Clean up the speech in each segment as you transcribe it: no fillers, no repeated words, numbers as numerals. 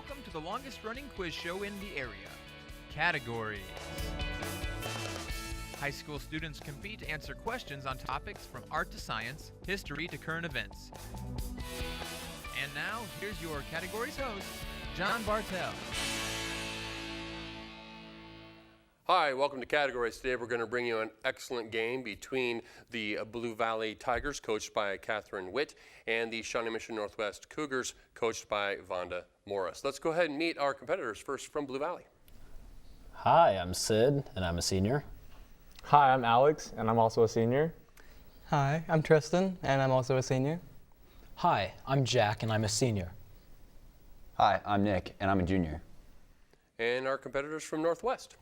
welcome to the longest running quiz show in the area. Categories. High school students compete to answer questions on topics from art to science, history to current events. And now, here's your categories host, John Bartell. Hi, welcome to Categories. Today we're going to bring you an excellent game between the Blue Valley Tigers, coached by Catherine Witt, and the Shawnee Mission Northwest Cougars, coached by Vonda Morris. Let's go ahead and meet our competitors. First from Blue Valley. Hi, I'm Sid, and I'm a senior. Hi, I'm Alex, and I'm also a senior. Hi, I'm Tristan, and I'm also a senior. Hi, I'm Jack, and I'm a senior. Hi, I'm Nick, and I'm a junior. And our competitors from Northwest.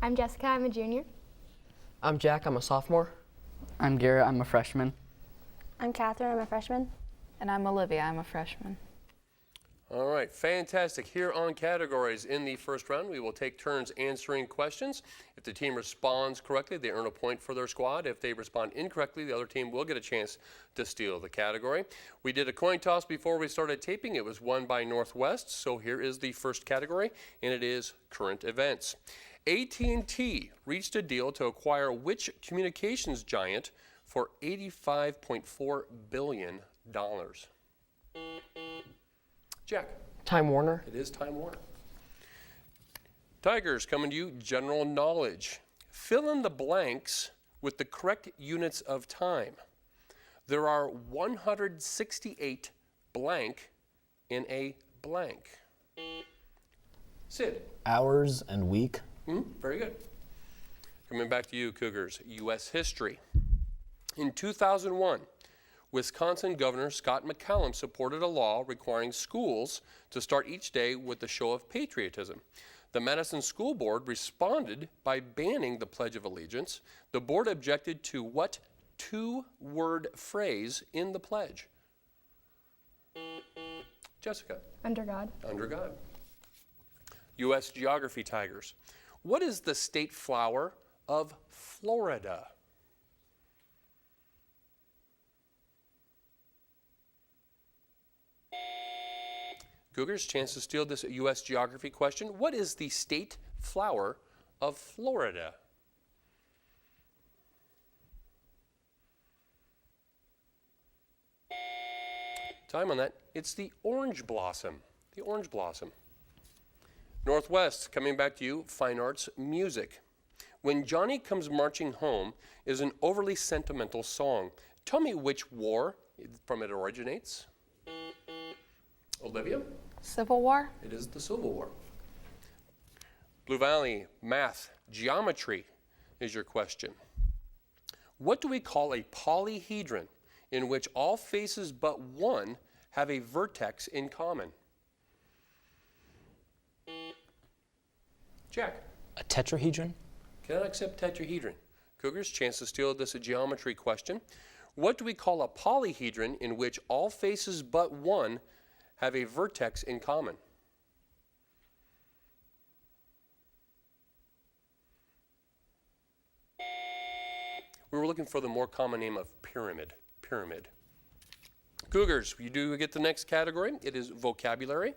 I'm Jessica, I'm a junior. I'm Jack, I'm a sophomore. I'm Garrett, I'm a freshman. I'm Catherine, I'm a freshman. And I'm Olivia, I'm a freshman. All right, fantastic. Here on Categories, in the first round, we will take turns answering questions. If the team responds correctly, they earn a point for their squad. If they respond incorrectly, the other team will get a chance to steal the category. We did a coin toss before we started taping. It was won by Northwest, so here is the first category, and it is current events. AT&T reached a deal to acquire which communications giant for $85.4 billion? Jack. Time Warner. It is Time Warner. Tigers, coming to you, general knowledge. Fill in the blanks with the correct units of time. There are 168 blank in a blank. Sid. Hours and week. Very good. Coming back to you, Cougars. U.S. history. In 2001, Wisconsin Governor Scott McCallum supported a law requiring schools to start each day with a show of patriotism. The Madison School Board responded by banning the Pledge of Allegiance. The board objected to what two-word phrase in the pledge? Jessica. Under God. Under God. U.S. geography, Tigers. What is the state flower of Florida? Cougars, chance to steal this U.S. geography question. What is the state flower of Florida? Time on that. It's the orange blossom. The orange blossom. Northwest, coming back to you, fine arts, music. When Johnny Comes Marching Home is an overly sentimental song. Tell me which war from it originates. Olivia? Civil War? It is the Civil War. Blue Valley, math, geometry is your question. What do we call a polyhedron in which all faces but one have a vertex in common? Jack. A tetrahedron? Cannot accept tetrahedron. Cougars, chance to steal this a geometry question. What do we call a polyhedron in which all faces but one have a vertex in common? We were looking for the more common name of pyramid. Pyramid. Cougars, you do get the next category. It is vocabulary.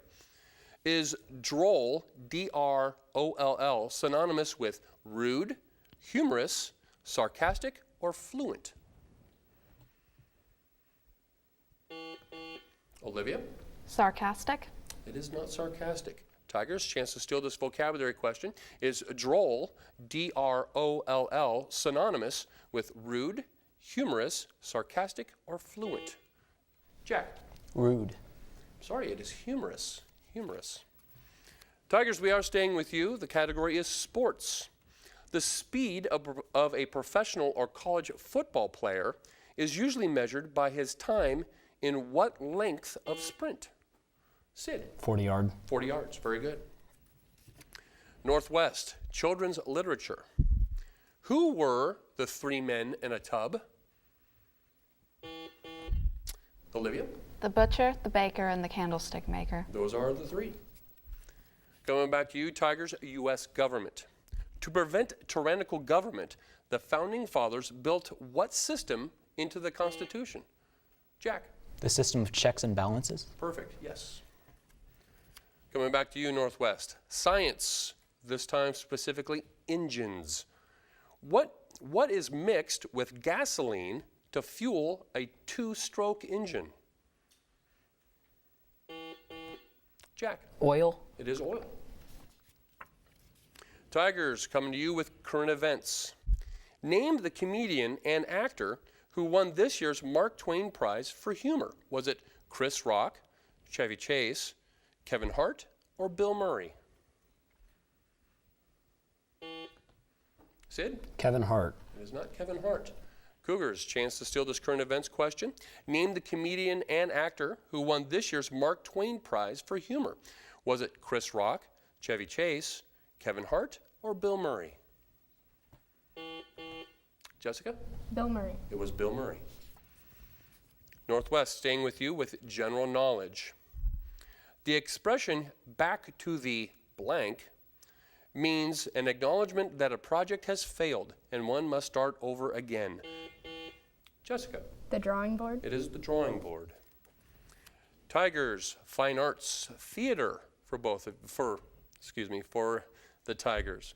Is droll, D-R-O-L-L, synonymous with rude, humorous, sarcastic, or fluent? Olivia? Sarcastic? It is not sarcastic. Tigers, chance to steal this vocabulary question. Is droll, D-R-O-L-L, synonymous with rude, humorous, sarcastic, or fluent? Jack? Rude. Sorry, it is humorous. Humorous. Tigers, we are staying with you. The category is sports. The speed of a professional or college football player is usually measured by his time in what length of sprint? Sid. 40 yard. 40 yards. Very good. Northwest, children's literature. Who were the three men in a tub? Olivia? The butcher, the baker, and the candlestick maker. Those are the three. Going back to you, Tigers, U.S. government. To prevent tyrannical government, the Founding Fathers built what system into the Constitution? Jack? The system of checks and balances? Perfect, yes. Coming back to you, Northwest. Science, this time specifically engines. What is mixed with gasoline to fuel a two-stroke engine? Jack. Oil. It is oil. Tigers, coming to you with current events. Name the comedian and actor who won this year's Mark Twain Prize for Humor. Was it Chris Rock, Chevy Chase, Kevin Hart, or Bill Murray? Sid? Kevin Hart. It is not Kevin Hart. Cougars, chance to steal this current events question. Name the comedian and actor who won this year's Mark Twain Prize for Humor. Was it Chris Rock, Chevy Chase, Kevin Hart, or Bill Murray? Jessica? Bill Murray. It was Bill Murray. Northwest, staying with you with general knowledge. The expression back to the blank means an acknowledgement that a project has failed and one must start over again. Jessica. The drawing board. It is the drawing board. Tigers, fine arts, theater for the Tigers.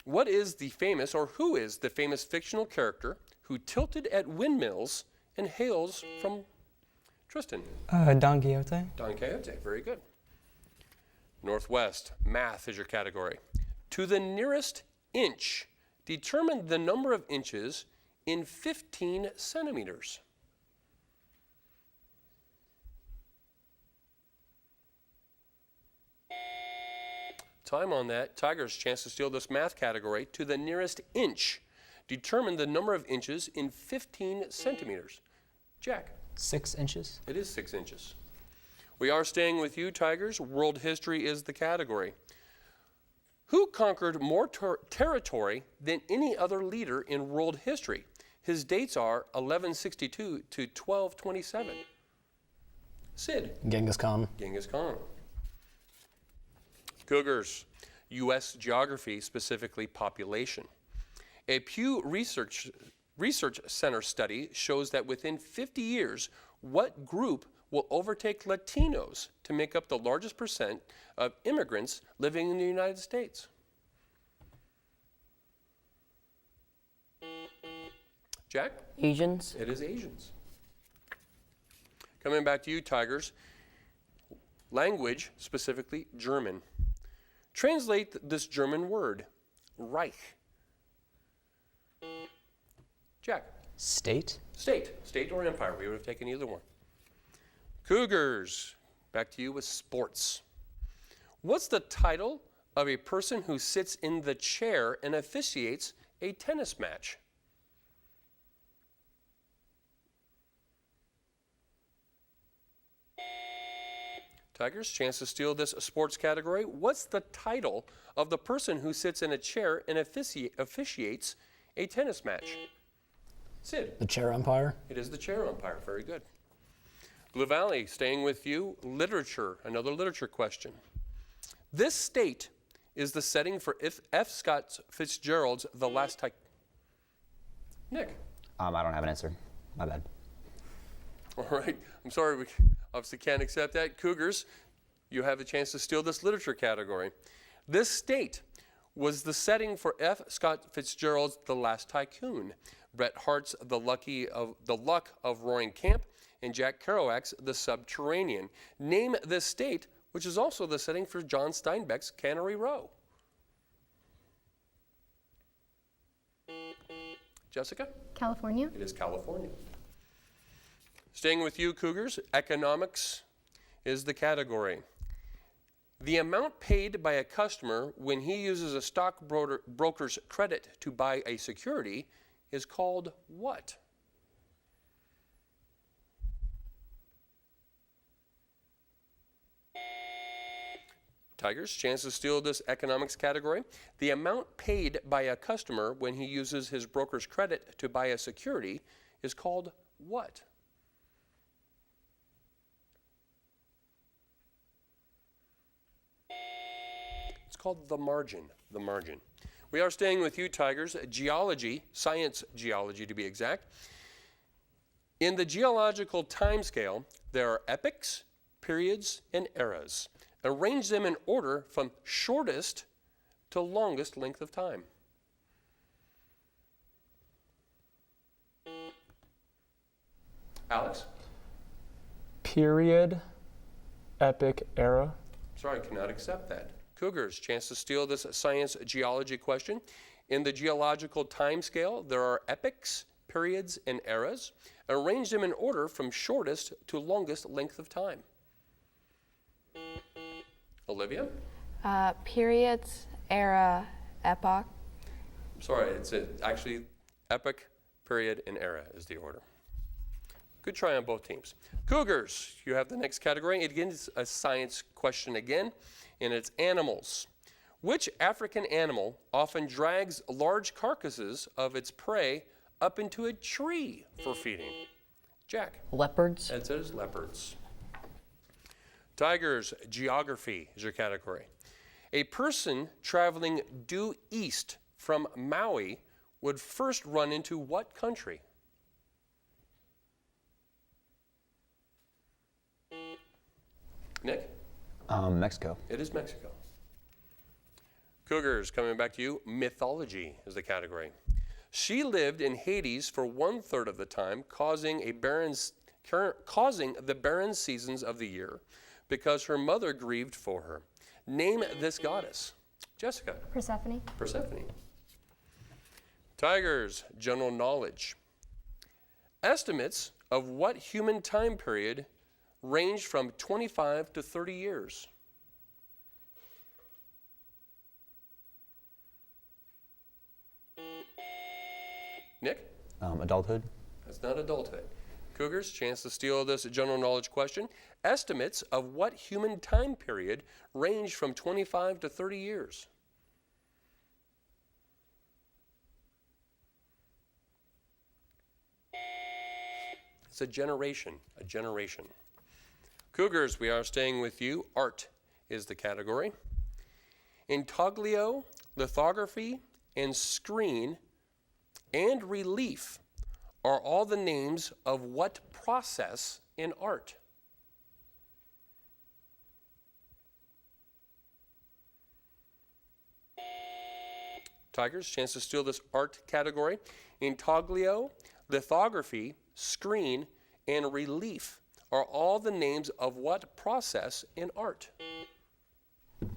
What is the famous, or who is the famous fictional character who tilted at windmills and hails from Tristan? Don Quixote. Don Quixote, very good. Northwest, math is your category. To the nearest inch, determine the number of inches in 15 centimeters. Time on that. Tigers, chance to steal this math category. To the nearest inch, determine the number of inches in 15 centimeters. Jack. 6 inches. It is 6 inches. We are staying with you, Tigers. World history is the category. Who conquered more territory than any other leader in world history? His dates are 1162 to 1227. Sid. Genghis Khan. Genghis Khan. Cougars, U.S. geography, specifically population. A Pew Research Center study shows that within 50 years, what group will overtake Latinos to make up the largest percent of immigrants living in the United States? Jack? Asians. It is Asians. Coming back to you, Tigers. Language, specifically German. Translate this German word, Reich. Jack. State. State. State or empire. We would have taken either one. Cougars. Back to you with sports. What's the title of a person who sits in the chair and officiates a tennis match? Tigers, chance to steal this sports category. What's the title of the person who sits in a chair and officiates a tennis match? Sid. The chair umpire. It is the chair umpire. Very good. Blue Valley, staying with you. Literature, another literature question. This state is the setting for F. Scott Fitzgerald's The Last Tycoon. Nick. I don't have an answer. My bad. All right. I'm sorry. We obviously can't accept that. Cougars, you have a chance to steal this literature category. This state was the setting for F. Scott Fitzgerald's The Last Tycoon, Bret Hart's The Luck of Roaring Camp, and Jack Kerouac's The Subterranean. Name this state, which is also the setting for John Steinbeck's Cannery Row. Jessica? California. It is California. Staying with you, Cougars, economics is the category. The amount paid by a customer when he uses a stockbroker's credit to buy a security is called what? Tigers, chance to steal this economics category. The amount paid by a customer when he uses his broker's credit to buy a security is called what? It's called the margin, the margin. We are staying with you, Tigers. Geology, science geology to be exact. In the geological timescale, there are epochs, periods, and eras. Arrange them in order from shortest to longest length of time. Alex? Period, epic, era. Sorry, I cannot accept that. Cougars, chance to steal this science geology question. In the geological time scale, there are epochs, periods, and eras. Arrange them in order from shortest to longest length of time. Olivia? Periods, era, epoch. Sorry, it's actually epoch, period, and era is the order. Good try on both teams. Cougars, you have the next category. Again, it's a science question again, and it's animals. Which African animal often drags large carcasses of its prey up into a tree for feeding? Jack? Leopards. That says leopards. Tigers, geography is your category. A person traveling due east from Maui would first run into what country? Nick? Mexico. It is Mexico. Cougars, coming back to you. Mythology is the category. She lived in Hades for 1/3 of the time, causing the barren seasons of the year because her mother grieved for her. Name this goddess. Jessica. Persephone. Persephone. Tigers, general knowledge. Estimates of what human time period range from 25 to 30 years? Nick? Adulthood. That's not adulthood. Cougars, chance to steal this general knowledge question. Estimates of what human time period range from 25 to 30 years? It's a generation, a generation. Cougars, we are staying with you. Art is the category. Intaglio, lithography, and screen, and relief are all the names of what process in art? Tigers, chance to steal this art category. Intaglio, lithography, screen, and relief are all the names of what process in art?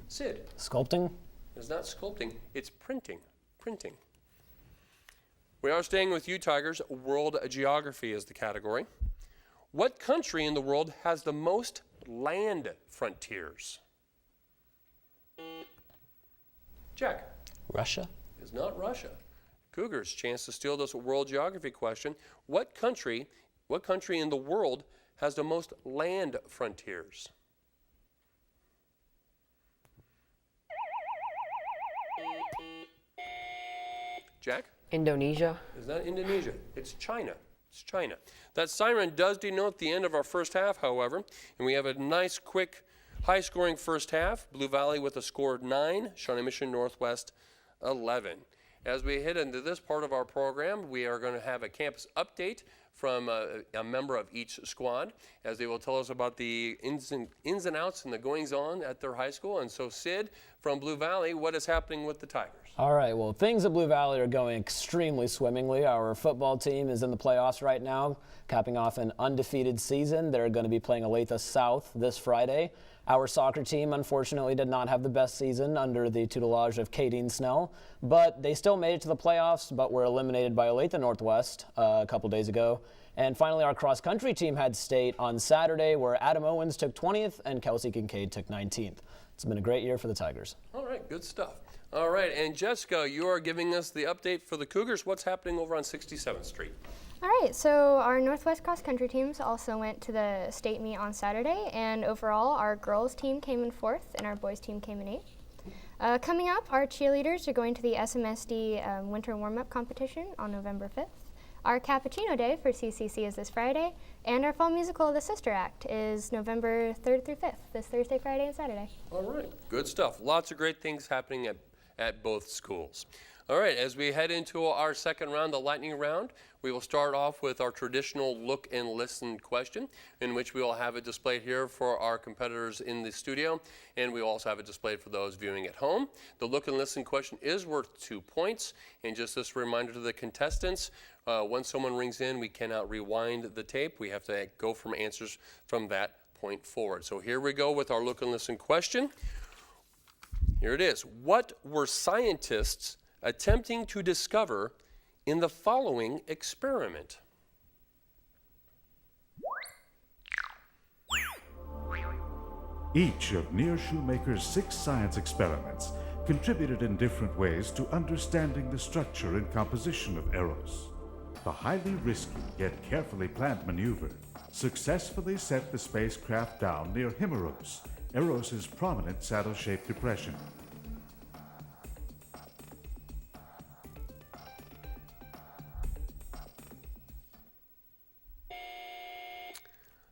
Sid? Sculpting? It's not sculpting, it's printing. Printing. We are staying with you, Tigers. World geography is the category. What country in the world has the most land frontiers? Jack? Russia? It's not Russia. Cougars, chance to steal this world geography question. What country in the world has the most land frontiers? Jack? Indonesia. It's not Indonesia. It's China. It's China. That siren does denote the end of our first half, however, and we have a nice, quick, high-scoring first half. Blue Valley with a score of 9, Shawnee Mission Northwest 11. As we head into this part of our program, we are going to have a campus update from a member of each squad, as they will tell us about the ins and outs and the goings-on at their high school. And so, Sid, from Blue Valley, what is happening with the Tigers? All right, well, things at Blue Valley are going extremely swimmingly. Our football team is in the playoffs right now, capping off an undefeated season. They're going to be playing Olathe South this Friday. Our soccer team, unfortunately, did not have the best season under the tutelage of Kadeen Snell, but they still made it to the playoffs, but were eliminated by Olathe Northwest a couple days ago. And finally, our cross-country team had state on Saturday, where Adam Owens took 20th and Kelsey Kincaid took 19th. It's been a great year for the Tigers. All right, good stuff. All right, and Jessica, you are giving us the update for the Cougars. What's happening over on 67th Street? All right, so our Northwest cross country teams also went to the state meet on Saturday, and overall our girls team came in 4th and our boys team came in 8th. Coming up, our cheerleaders are going to the SMSD winter warm-up competition on November 5th. Our Cappuccino Day for CCC is this Friday, and our fall musical, The Sister Act, is November 3rd through 5th, this Thursday, Friday, and Saturday. All right, good stuff. Lots of great things happening at both schools. All right, as we head into our second round, the lightning round, we will start off with our traditional look and listen question, in which we will have it displayed here for our competitors in the studio, and we will also have it displayed for those viewing at home. The look and listen question is worth 2 points, and just this reminder to the contestants, when someone rings in, we cannot rewind the tape. We have to go from answers from that point forward. So here we go with our look and listen question. Here it is. What were scientists attempting to discover in the following experiment? Each of Near Shoemaker's 6 science experiments contributed in different ways to understanding the structure and composition of arrows. The highly risky yet carefully planned maneuver successfully set the spacecraft down near Himeros, Eros' prominent saddle-shaped depression.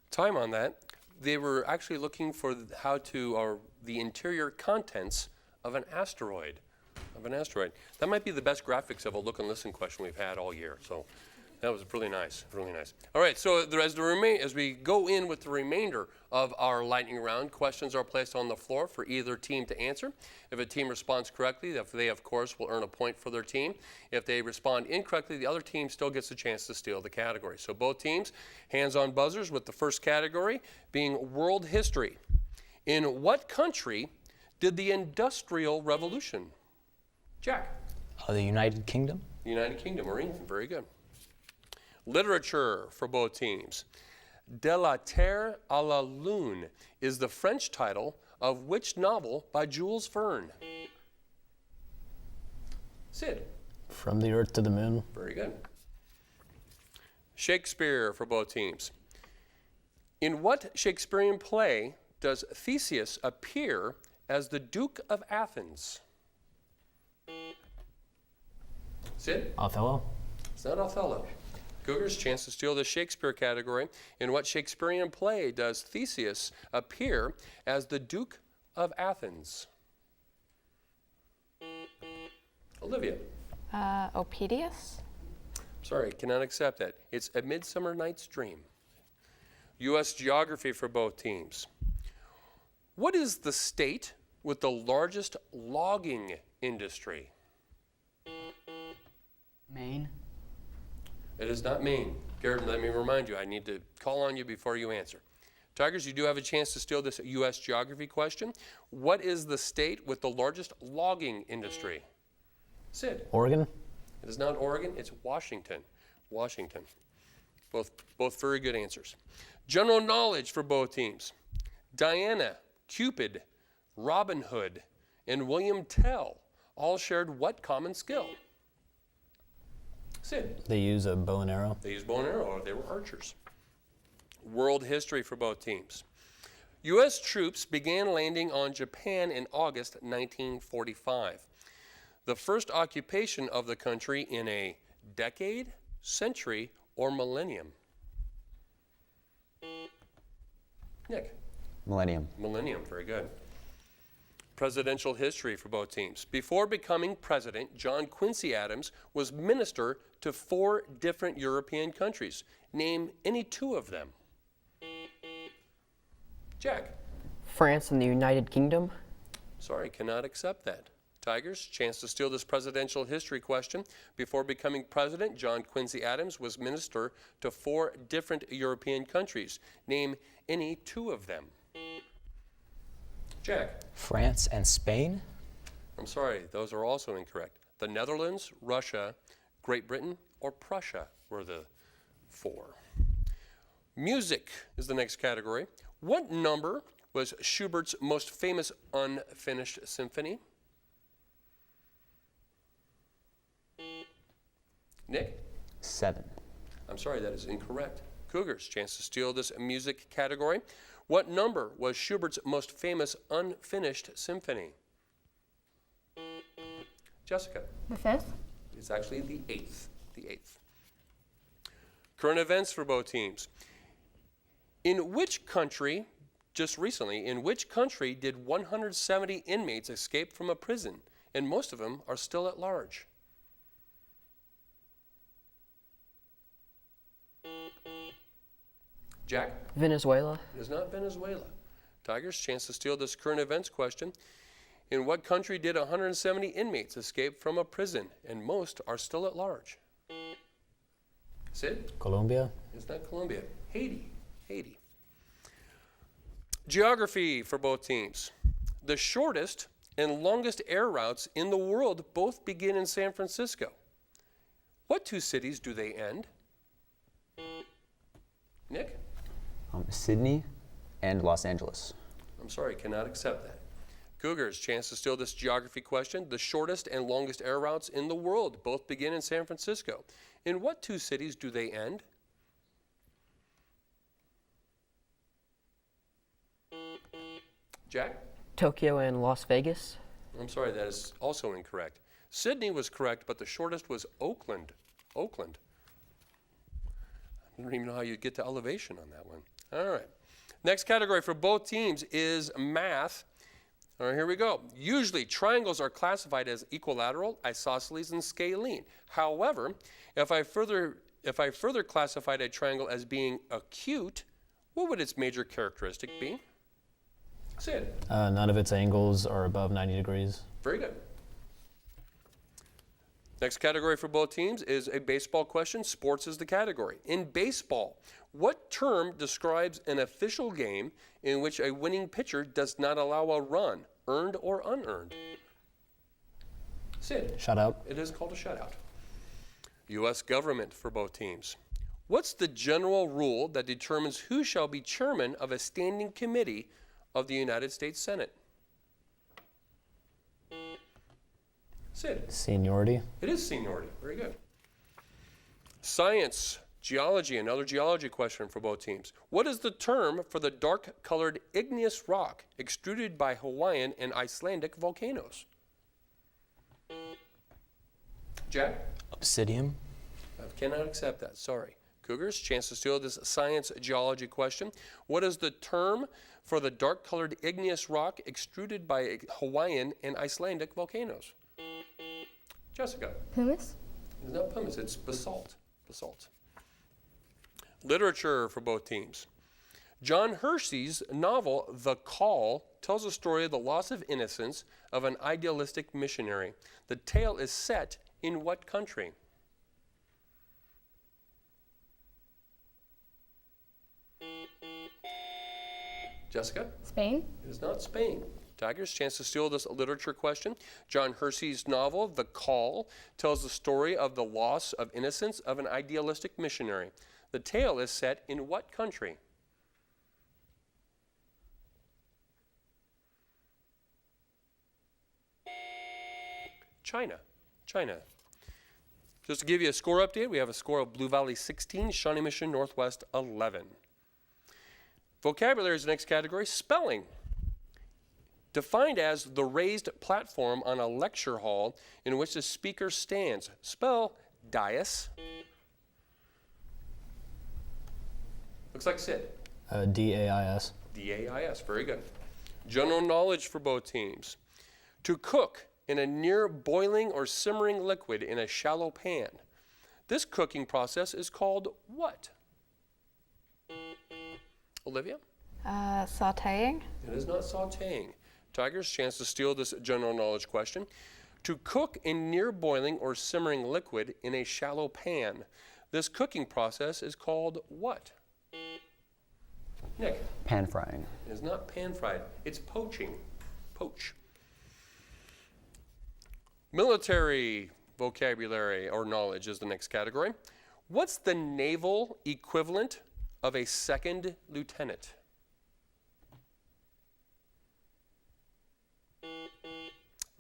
Time on that. They were actually looking for how to, or the interior contents of an asteroid. That might be the best graphics of a look and listen question we've had all year. So that was really nice, really nice. All right, so as we go in with the remainder of our lightning round, questions are placed on the floor for either team to answer. If a team responds correctly, they of course will earn a point for their team. If they respond incorrectly, the other team still gets a chance to steal the category. So both teams, hands on buzzers, with the first category being world history. In what country did the Industrial Revolution? Jack. The United Kingdom. United Kingdom, Marine, very good. Literature for both teams. De la Terre à la Lune is the French title of which novel by Jules Verne? Sid. From the Earth to the Moon. Very good. Shakespeare for both teams. In what Shakespearean play does Theseus appear as the Duke of Athens? Sid? Othello. It's not Othello. Cougars, chance to steal the Shakespeare category. In what Shakespearean play does Theseus appear as the Duke of Athens? Olivia. Oediipus? Sorry, cannot accept that. It's A Midsummer Night's Dream. U.S. geography for both teams. What is the state with the largest logging industry? Maine. It is not Maine. Garrett, let me remind you, I need to call on you before you answer. Tigers, you do have a chance to steal this U.S. geography question. What is the state with the largest logging industry? Sid. Oregon. It is not Oregon, it's Washington. Washington. Both very good answers. General knowledge for both teams. Diana, Cupid, Robin Hood, and William Tell all shared what common skill? Sid. They use a bow and arrow. They used bow and arrow, or they were archers. World history for both teams. U.S. troops began landing on Japan in August 1945. The first occupation of the country in a decade, century, or millennium? Nick. Millennium. Millennium, very good. Presidential history for both teams. Before becoming president, John Quincy Adams was minister to 4 different European countries. Name any 2 of them. Jack. France and the United Kingdom. Sorry, cannot accept that. Tigers, chance to steal this presidential history question. Before becoming president, John Quincy Adams was minister to 4 different European countries. Name any 2 of them. Jack. France and Spain. I'm sorry, those are also incorrect. The Netherlands, Russia, Great Britain, or Prussia were the 4. Music is the next category. What number was Schubert's most famous unfinished symphony? Nick? 7. I'm sorry, that is incorrect. Cougars, chance to steal this music category. What number was Schubert's most famous unfinished symphony? Jessica? The 5th. It's actually the 8th. The 8th. Current events for both teams. In which country, just recently, in which country did 170 inmates escape from a prison, and most of them are still at large? Jack? Venezuela. It is not Venezuela. Tigers, chance to steal this current events question. In what country did 170 inmates escape from a prison, and most are still at large? Sid? Colombia. It's not Colombia. Haiti. Haiti. Geography for both teams. The shortest and longest air routes in the world both begin in San Francisco. What two cities do they end? Nick? Sydney and Los Angeles. I'm sorry, cannot accept that. Cougars, chance to steal this geography question. The shortest and longest air routes in the world both begin in San Francisco. In what two cities do they end? Jack? Tokyo and Las Vegas. I'm sorry, that is also incorrect. Sydney was correct, but the shortest was Oakland. Oakland. I don't even know how you get to elevation on that one. All right. Next category for both teams is math. All right, here we go. Usually, triangles are classified as equilateral, isosceles, and scalene. However, if I further classified a triangle as being acute, what would its major characteristic be? Sid. None of its angles are above 90 degrees. Very good. Next category for both teams is a baseball question. Sports is the category. In baseball, what term describes an official game in which a winning pitcher does not allow a run, earned or unearned? Sid. Shutout. It is called a shutout. U.S. government for both teams. What's the general rule that determines who shall be chairman of a standing committee of the United States Senate? Sid. Seniority. It is seniority. Very good. Science, geology, another geology question for both teams. What is the term for the dark-colored igneous rock extruded by Hawaiian and Icelandic volcanoes? Jack? Obsidian. I cannot accept that. Sorry. Cougars, chance to steal this science geology question. What is the term for the dark-colored igneous rock extruded by Hawaiian and Icelandic volcanoes? Jessica? Pumice? It's not pumice, it's basalt. Basalt. Literature for both teams. John Hersey's novel, The Call, tells the story of the loss of innocence of an idealistic missionary. The tale is set in what country? Jessica? Spain? It is not Spain. Tigers, chance to steal this literature question. John Hersey's novel, The Call, tells the story of the loss of innocence of an idealistic missionary. The tale is set in what country? China. China. Just to give you a score update, we have a score of Blue Valley 16, Shawnee Mission Northwest 11. Vocabulary is the next category. Spelling. Defined as the raised platform on a lecture hall in which the speaker stands. Spell dais. Looks like Sid. D-A-I-S. D-A-I-S, very good. General knowledge for both teams. To cook in a near boiling or simmering liquid in a shallow pan. This cooking process is called what? Olivia? Sauteing. It is not sauteing. Tigers, chance to steal this general knowledge question. To cook in near boiling or simmering liquid in a shallow pan. This cooking process is called what? Nick? Pan frying. It is not pan fried. It's poaching. Poach. Military vocabulary or knowledge is the next category. What's the naval equivalent of a second lieutenant?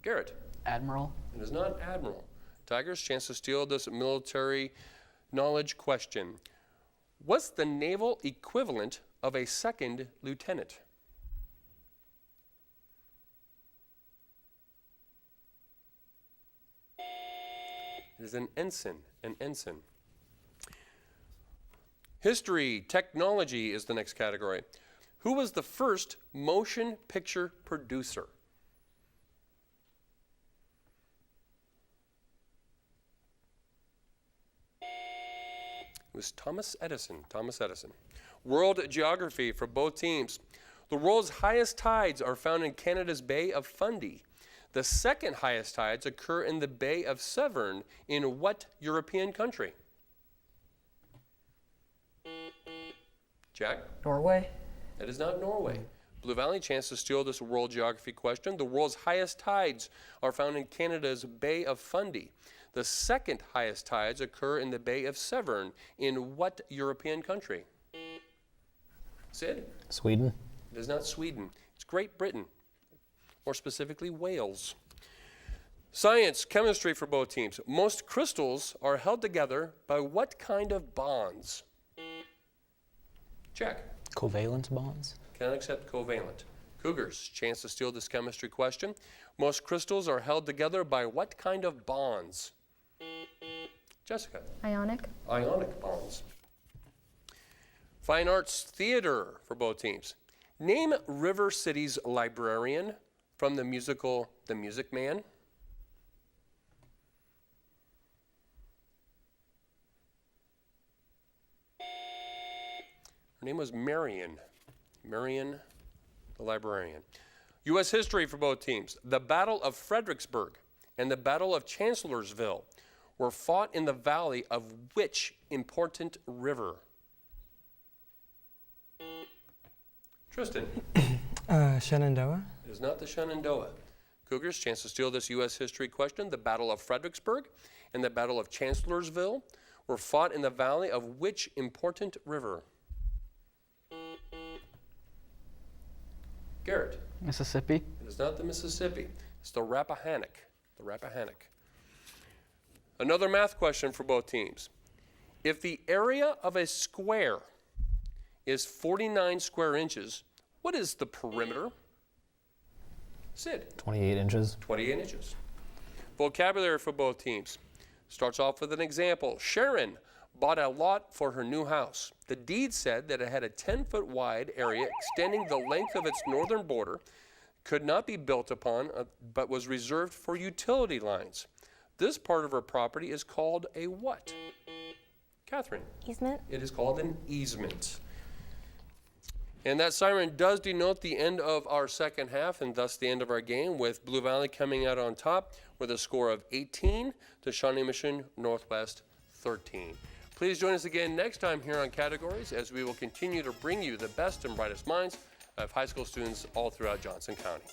Garrett? Admiral. It is not admiral. Tigers, chance to steal this military knowledge question. What's the naval equivalent of a second lieutenant? It is an ensign. An ensign. History, technology is the next category. Who was the first motion picture producer? It was Thomas Edison. Thomas Edison. World geography for both teams. The world's highest tides are found in Canada's Bay of Fundy. The second highest tides occur in the Bay of Severn in what European country? Jack? Norway. That is not Norway. Blue Valley, chance to steal this world geography question. The world's highest tides are found in Canada's Bay of Fundy. The second highest tides occur in the Bay of Severn in what European country? Sid? Sweden. It is not Sweden. It's Great Britain, more specifically Wales. Science, chemistry for both teams. Most crystals are held together by what kind of bonds? Check. Covalent bonds? Cannot accept covalent. Cougars, chance to steal this chemistry question. Most crystals are held together by what kind of bonds? Jessica. Ionic. Ionic bonds. Fine arts, theater for both teams. Name River City's librarian from the musical The Music Man. Her name was Marion. Marion, the librarian. U.S. history for both teams. The Battle of Fredericksburg and the Battle of Chancellorsville were fought in the valley of which important river? Tristan. Shenandoah. It is not the Shenandoah. Cougars, chance to steal this U.S. history question. The Battle of Fredericksburg and the Battle of Chancellorsville were fought in the valley of which important river? Garrett. Mississippi. It is not the Mississippi. It's the Rappahannock. The Rappahannock. Another math question for both teams. If the area of a square is 49 square inches, what is the perimeter? Sid. 28 inches. 28 inches. Vocabulary for both teams. Starts off with an example. Sharon bought a lot for her new house. The deed said that it had a 10-foot wide area extending the length of its northern border, could not be built upon, but was reserved for utility lines. This part of her property is called a what? Catherine. Easement. It is called an easement. And that siren does denote the end of our second half and thus the end of our game, with Blue Valley coming out on top with a score of 18 to Shawnee Mission Northwest 13. Please join us again next time here on Categories as we will continue to bring you the best and brightest minds of high school students all throughout Johnson County.